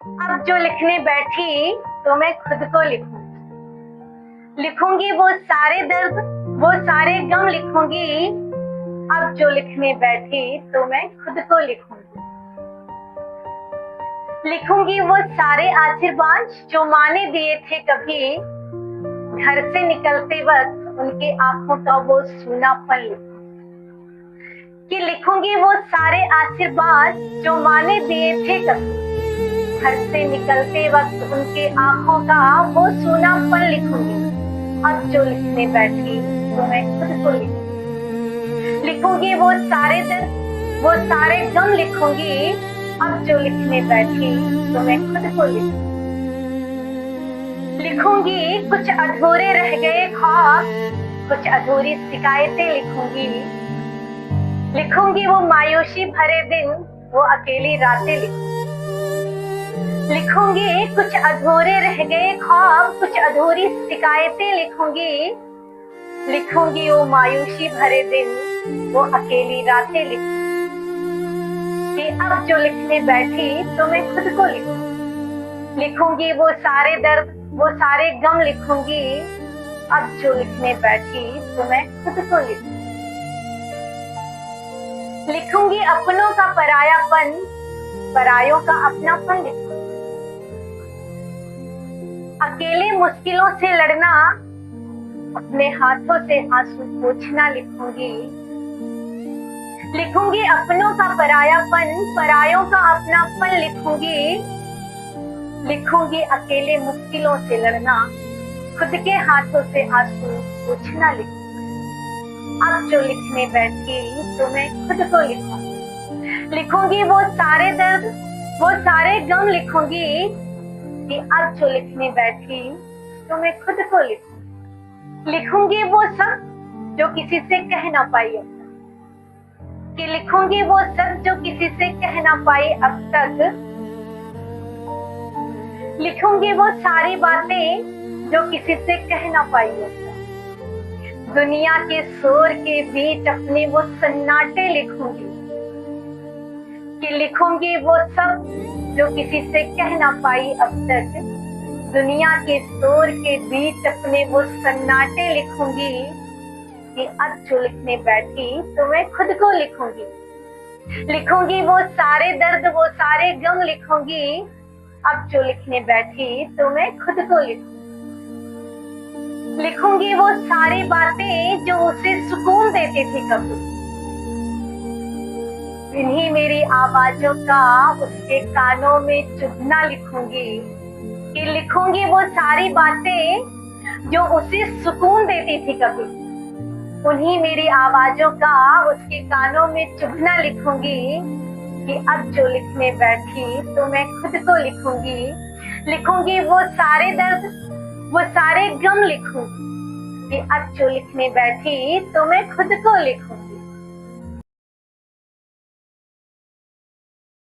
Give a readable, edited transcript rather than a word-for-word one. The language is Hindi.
अब जो लिखने बैठी तो मैं खुद को लिखूंगी। लिखूंगी वो सारे दर्द, वो सारे गम लिखूंगी। अब जो लिखने बैठी तो मैं खुद को लिखूंगी। लिखूंगी वो सारे आशीर्वाद जो माँ ने दिए थे कभी। घर से निकलते वक्त उनके आंखों का वो सूनापन लिखूंगी। कि लिखूंगी वो सारे आशीर्वाद जो माँ ने दिए थे कभी। घर से निकलते वक्त उनके आंखों का वो सूनापन लिखूंगी। अब जो लिखने बैठी तो मैं खुद को लिखूंगी। लिखूंगी वो सारे दर्द, वो सारे गम लिखूंगी। अब जो लिखने बैठी तो मैं खुद को लिखूंगी। लिखूंगी कुछ अधूरे रह गए ख्वाब, कुछ अधूरी शिकायतें लिखूंगी। लिखूंगी वो मायूसी भरे दिन, वो अकेली रातें लिखूंगी। लिखूंगी कुछ अधूरे रह गए ख्वाब, कुछ अधूरी शिकायतें लिखूंगी। लिखूंगी वो मायूसी भरे दिन, वो अकेली रातें लिखूंगी। कि अब जो लिखने बैठी तो मैं खुद को लिखूंगी। लिखूंगी वो सारे दर्द, वो सारे गम लिखूंगी। अब जो लिखने बैठी तो मैं खुद को लिखूंगी। लिखूंगी अपनों का परायापन, परायों का अपनापन लिखूंगी। अकेले मुश्किलों से लड़ना, अपने हाथों से आंसू पोंछना लिखूंगी। लिखूंगी अपनों का परायापन, परायों का अपनापन लिखूंगी। लिखूंगी अकेले मुश्किलों से लड़ना, खुद के हाथों से आंसू पोंछना लिखूंगी। अब जो लिखने बैठी तो मैं खुद को लिखूंगी। लिखूंगी वो सारे दर्द, वो सारे गम लिखूंगी। कि अब जो लिखने बैठी तो मैं खुद को लिखूंगी। लिखूंगी वो सब जो किसी से कह ना पाई अब तक। कि लिखूंगी वो सब जो किसी से कह ना पाई अब तक। लिखूंगी वो सारी बातें जो किसी से कह ना पाई अब तक। दुनिया के शोर के बीच अपने वो सन्नाटे लिखूंगी। कि लिखूंगी वो सब जो किसी से कह ना पाई अब तक। दुनिया के शोर के बीच अपने वो सन्नाटे लिखूंगी। कि अब जो लिखने बैठी तो मैं खुद को लिखूंगी। लिखूंगी वो सारे दर्द, वो सारे गम लिखूंगी। अब जो लिखने बैठी तो मैं खुद को लिखूंगी। लिखूंगी वो सारी बातें जो उसे सुकून देती थी कभी। इन्हीं मेरी आवाजों का उसके कानों में चुभना लिखूंगी। कि लिखूंगी वो सारी बातें जो उसे सुकून देती थी कभी। उन्हीं मेरी आवाजों का उसके कानों में चुभना लिखूंगी। कि अब जो लिखने बैठी तो मैं खुद को लिखूंगी। लिखूंगी वो सारे दर्द, वो सारे गम लिखूंगी। कि अब जो लिखने बैठी तो मैं खुद को लिखूंगी।